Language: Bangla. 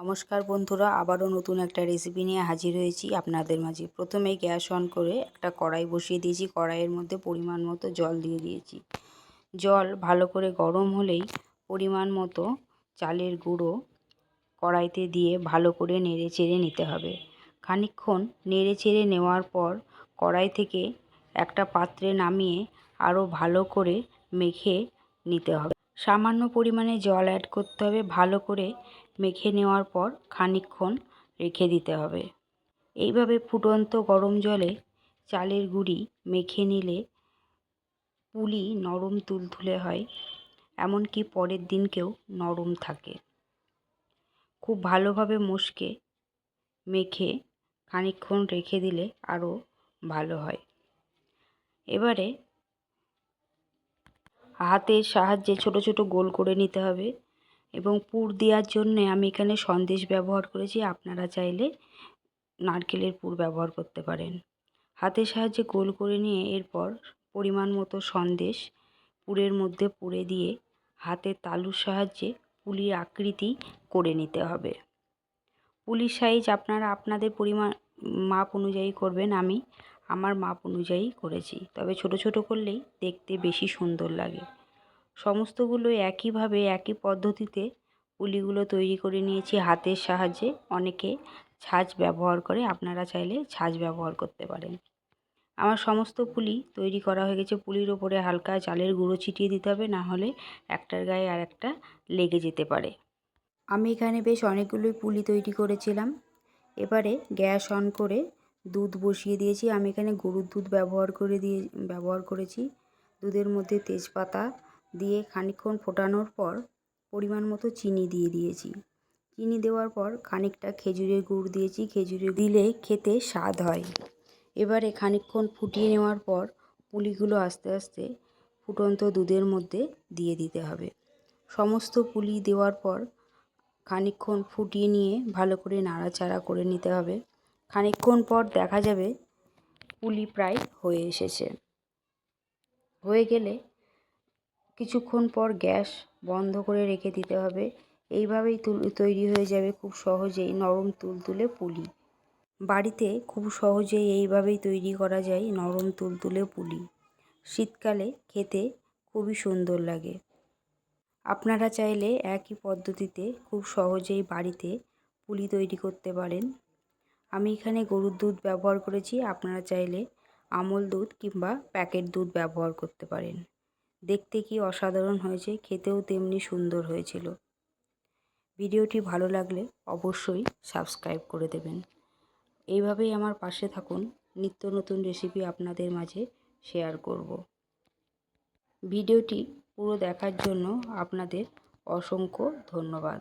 নমস্কার বন্ধুরা, আবারও নতুন একটা রেসিপি নিয়ে হাজির হয়েছি আপনাদের মাঝে। প্রথমে গ্যাস অন করে একটা কড়াই বসিয়ে দিয়েছি। কড়াইয়ের মধ্যে পরিমাণ মতো জল দিয়ে দিয়েছি। জল ভালো করে গরম হলেই পরিমাণ মতো চালের গুঁড়ো কড়াইতে দিয়ে ভালো করে নেড়ে চেড়ে নিতে হবে। খানিকক্ষণ নেড়ে চেড়ে নেওয়ার পর কড়াই থেকে একটা পাত্রে নামিয়ে আরও ভালো করে মেখে নিতে হবে। সামান্য পরিমাণে জল অ্যাড করতে হবে। ভালো করে মেখে নেওয়ার পর খানিকক্ষণ রেখে দিতে হবে। এইভাবে ফুটন্ত গরম জলে চালের গুঁড়ি মেখে নিলে পুলি নরম তুলতুলে হয়, এমনকি পরের দিনকেও নরম থাকে। খুব ভালোভাবে মশকে মেখে খানিকক্ষণ রেখে দিলে আরও ভালো হয়। এবারে হাতের সাহায্যে ছোট ছোট গোল করে নিতে হবে এবং পুর দেওয়ার জন্য আমি এখানে সন্দেশ ব্যবহার করেছি। আপনারা চাইলে নারকেলের পুর ব্যবহার করতে পারেন। হাতের সাহায্যে গোল করে নিয়ে এরপর পরিমাণ মতো সন্দেশ পুরের মধ্যে পুরে দিয়ে হাতের তালুর সাহায্যে পুলির আকৃতি করে নিতে হবে। পুলির সাইজ আপনারা আপনাদের মাপ অনুযায়ী করবেন। আমি আমার মাপ অনুযায়ী করেছি, তবে ছোট ছোট করলেই দেখতে বেশি সুন্দর লাগে। সমস্তগুলো একইভাবে একই পদ্ধতিতে পুলিগুলো তৈরি করে নিয়েছি হাতের সাহায্যে। অনেকে ছাঁচ ব্যবহার করে, আপনারা চাইলে ছাঁচ ব্যবহার করতে পারেন। আমার সমস্ত পুলি তৈরি করা হয়ে গেছে। পুলির ওপরে হালকা চালের গুঁড়ো ছিটিয়ে দিতে হবে, না হলে একটার গায়ে আর একটা লেগে যেতে পারে। আমি এখানে বেশ অনেকগুলোই পুলি তৈরি করেছিলাম। এবারে গ্যাস অন করে দুধ বসিয়ে দিয়েছি। আমি এখানে গরুর দুধ ব্যবহার করেছি। দুধের মধ্যে তেজপাতা দিয়ে খানিকক্ষণ ফোটানোর পর পরিমাণ মতো চিনি দিয়ে দিয়েছি। চিনি দেওয়ার পর খানিকটা খেজুরের গুড় দিয়েছি। খেজুরের দিলে খেতে স্বাদ হয়। এবারে খানিকক্ষণ ফুটিয়ে নেওয়ার পর পুলিগুলো আস্তে আস্তে ফুটন্ত দুধের মধ্যে দিয়ে দিতে হবে। সমস্ত পুলি দেওয়ার পর খানিকক্ষণ ফুটিয়ে নিয়ে ভালো করে নাড়াচাড়া করে নিতে হবে। খানিকক্ষণ পর দেখা যাবে পুলি প্রায় হয়ে এসেছে। হয়ে গেলে কিছুক্ষণ পর গ্যাস বন্ধ করে রেখে দিতে হবে। এইভাবেই তৈরি হয়ে যাবে খুব সহজেই নরম তুলতুলে পুলি। বাড়িতে খুব সহজেই এইভাবেই তৈরি করা যায় নরম তুলতুলে পুলি। শীতকালে খেতে খুবই সুন্দর লাগে। আপনারা চাইলে একই পদ্ধতিতে খুব সহজেই বাড়িতে পুলি তৈরি করতে পারেন। আমি এখানে গরুর দুধ ব্যবহার করেছি। আপনারা চাইলে আমল দুধ কিংবা প্যাকেট দুধ ব্যবহার করতে পারেন। দেখতে কি অসাধারণ হয়েছে, খেতেও তেমনি সুন্দর হয়েছিল। ভিডিওটি ভালো লাগলে অবশ্যই সাবস্ক্রাইব করে দেবেন। এইভাবেই আমার পাশে থাকুন। নিত্য নতুন রেসিপি আপনাদের মাঝে শেয়ার করব। ভিডিওটি পুরো দেখার জন্য আপনাদের অসংখ্য ধন্যবাদ।